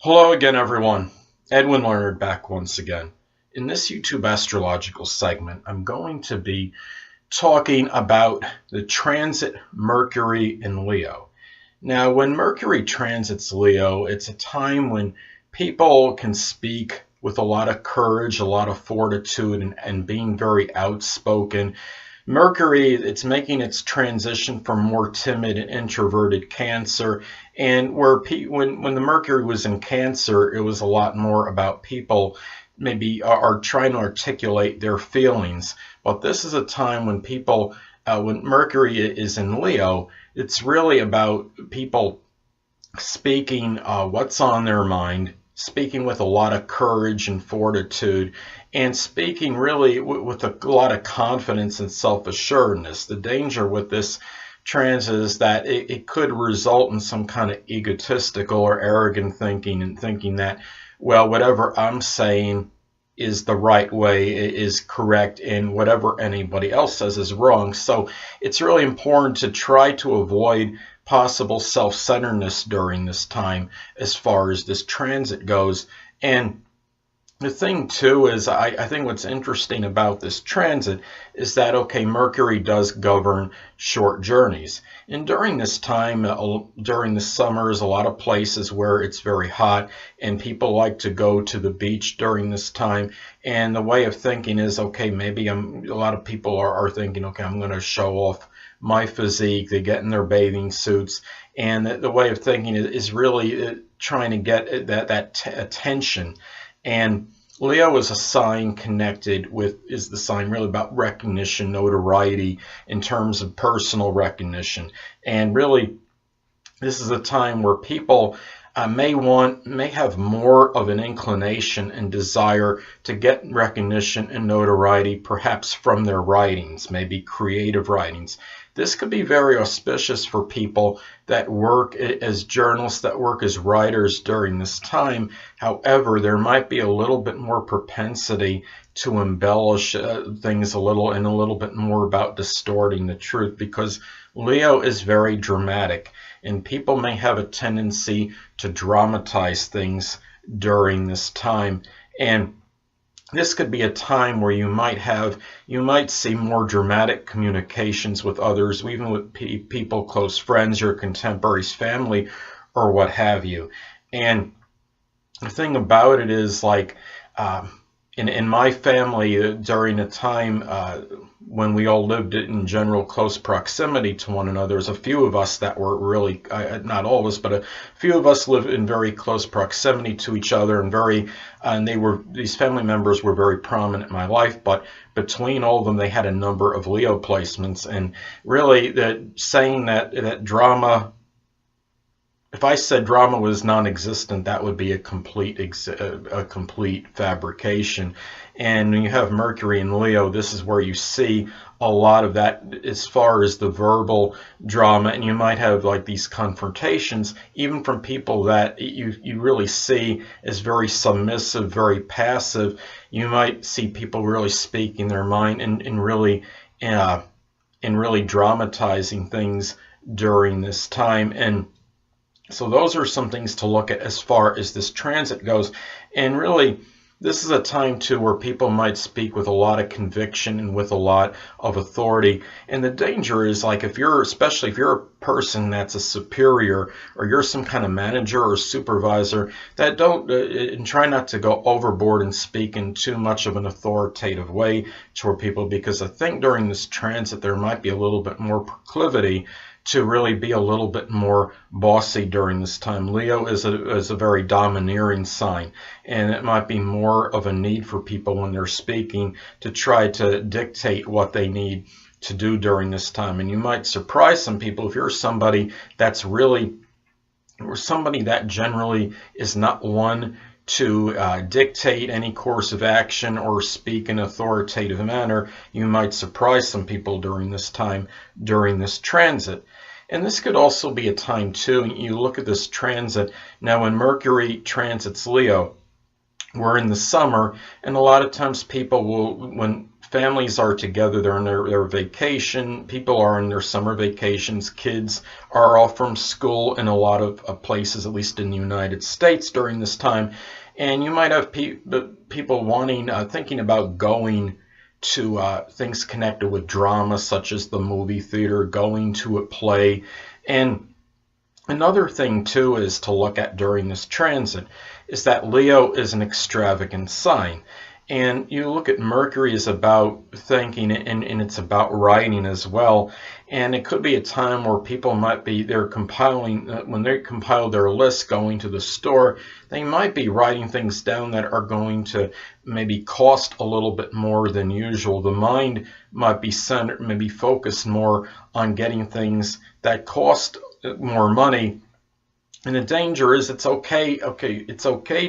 Hello again, everyone. Edwin Learnard back once again. In this YouTube astrological segment, I'm going to be talking about the transit Mercury in Leo. Now, when Mercury transits Leo, it's a time when people can speak with a lot of courage, a lot of fortitude, and being very outspoken. Mercury, it's making its transition from more timid and introverted Cancer, and when the Mercury was in Cancer, it was a lot more about people maybe are trying to articulate their feelings. But this is a time when when Mercury is in Leo, it's really about people speaking what's on their mind, speaking with a lot of courage and fortitude, and speaking really with a lot of confidence and self-assuredness. The danger with this transit is that it could result in some kind of egotistical or arrogant thinking, and thinking that, well, whatever I'm saying is the right way, is correct, and whatever anybody else says is wrong. So it's really important to try to avoid possible self-centeredness during this time as far as this transit goes. And the thing too is, I think what's interesting about this transit is that, okay, Mercury does govern short journeys. And during this time, during the summers, a lot of places where it's very hot and people like to go to the beach during this time. And the way of thinking is, okay, maybe a lot of people are thinking, okay, I'm going to show off my physique. They get in their bathing suits. And the way of thinking is really trying to get that attention. And Leo is a sign connected with, is the sign really about recognition, notoriety in terms of personal recognition. And really, this is a time where people may have more of an inclination and desire to get recognition and notoriety, perhaps from their writings, maybe creative writings. This could be very auspicious for people that work as journalists, that work as writers during this time. However, there might be a little bit more propensity to embellish things a little, and a little bit more about distorting the truth, because Leo is very dramatic, and people may have a tendency to dramatize things during this time. And this could be a time where you might see more dramatic communications with others, even with people, close friends, your contemporaries, family, or what have you. And the thing about it is, like, in my family, during a time when we all lived in general close proximity to one another, there's a few of us that were really, not all of us, but a few of us lived in very close proximity to each other, and these family members were very prominent in my life. But between all of them, they had a number of Leo placements, and really saying that drama, if I said drama was non-existent, that would be a complete fabrication. And when you have Mercury in Leo, this is where you see a lot of that as far as the verbal drama. And you might have like these confrontations, even from people that you really see as very submissive, very passive. You might see people really speaking their mind and really dramatizing things during this time. And so those are some things to look at as far as this transit goes. And really, this is a time too where people might speak with a lot of conviction and with a lot of authority. And the danger is, like, especially if you're a person that's a superior, or you're some kind of manager or supervisor, that don't and try not to go overboard and speak in too much of an authoritative way toward people, because I think during this transit there might be a little bit more proclivity to really be a little bit more bossy during this time. Leo is a very domineering sign, and it might be more of a need for people when they're speaking to try to dictate what they need to do during this time. And you might surprise some people if you're somebody that's really, or somebody that generally is not one to dictate any course of action or speak in an authoritative manner. You might surprise some people during this time, during this transit. And this could also be a time too, you look at this transit, now when Mercury transits Leo, we're in the summer, and a lot of times people will, when families are together, they're on their vacation, people are on their summer vacations, kids are off from school in a lot of places, at least in the United States during this time. And you might have people wanting, thinking about going to things connected with drama, such as the movie theater, going to a play. And another thing too is to look at during this transit is that Leo is an extravagant sign. And you look at Mercury is about thinking, and it's about writing as well. And it could be a time where people might be, they're compiling, when they compile their list going to the store, they might be writing things down that are going to maybe cost a little bit more than usual. The mind might be centered, maybe focused more on getting things that cost more money. And the danger is it's okay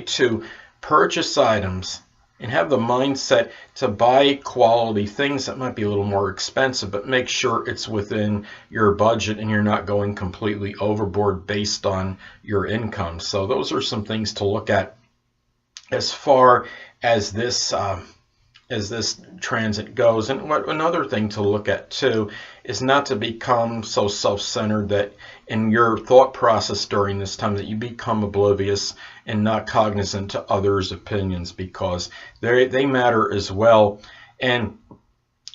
to purchase items and have the mindset to buy quality things that might be a little more expensive, but make sure it's within your budget and you're not going completely overboard based on your income. So those are some things to look at as far as this transit goes. And another thing to look at too is not to become so self-centered that in your thought process during this time that you become oblivious and not cognizant to others' opinions, because they matter as well. And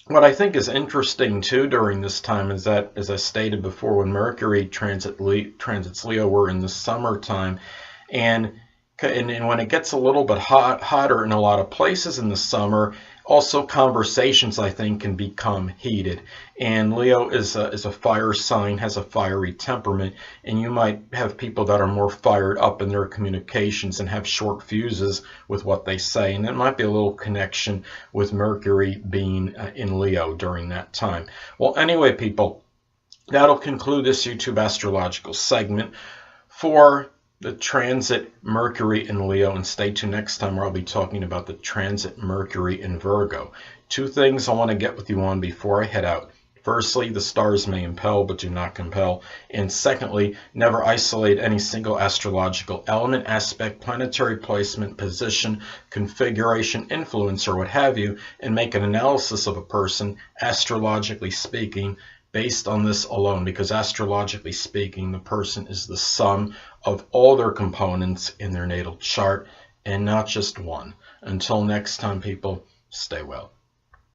what I think is interesting too during this time is that, as I stated before, when Mercury transits Leo, we're in the summertime, and when it gets a little bit hotter in a lot of places in the summer, also conversations, I think, can become heated. And Leo is a fire sign, has a fiery temperament, and you might have people that are more fired up in their communications and have short fuses with what they say. And there might be a little connection with Mercury being in Leo during that time. Well, anyway, people, that'll conclude this YouTube astrological segment for the transit Mercury in Leo, and stay tuned next time where I'll be talking about the transit Mercury in Virgo. Two things I want to get with you on before I head out. Firstly, the stars may impel but do not compel. And secondly, never isolate any single astrological element, aspect, planetary placement, position, configuration, influence, or what have you, and make an analysis of a person, astrologically speaking, based on this alone, because astrologically speaking, the person is the sum of all their components in their natal chart and not just one. Until next time, people, stay well.